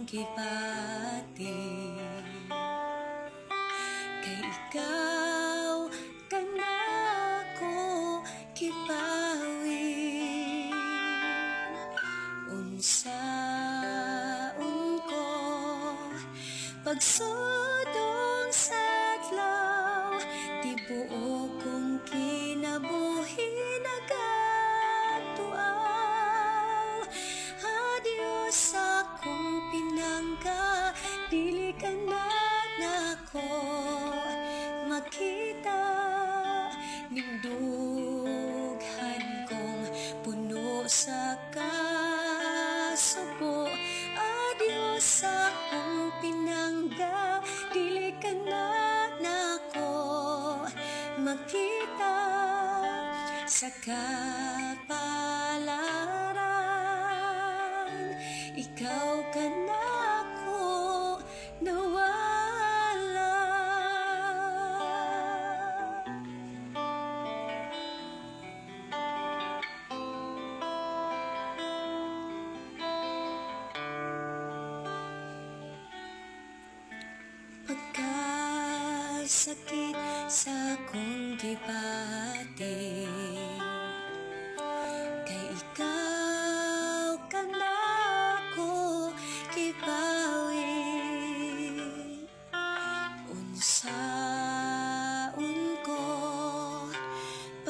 gipati, kay ikaw kanako gipawi. Unsaon ko pagsudong sa adlaw, tibuok kong kinabuhi nagatuaw. Adios akong pinangga, dili ka na nako makita. Ning dughan kong puno sa kasubo. Adios akong pinangga, dili ka na nako makita. Sa kapalaran, ikaw ka nako nawala. Pagkasakit sa akong gipati, kay ikaw kanako gipawi. Unsaon ko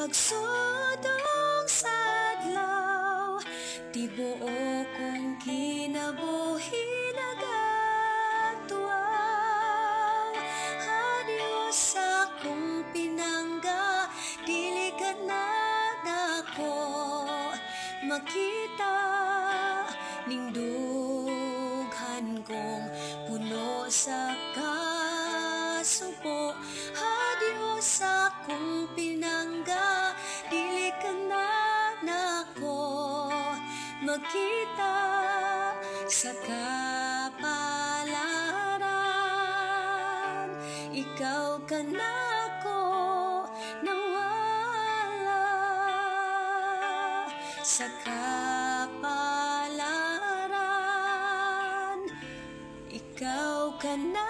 pagsudong sa adlaw, tibuok kong kinabuhi nagatuaw. Adios akong pinangga, dili ka na nako makita. Ning dughan kong puno sa kasubo. Adios akong pinangga, dili ka na nako makita. Sa kapalaran, ikaw ka nako nawala. Sa kapalaran, ikaw ka na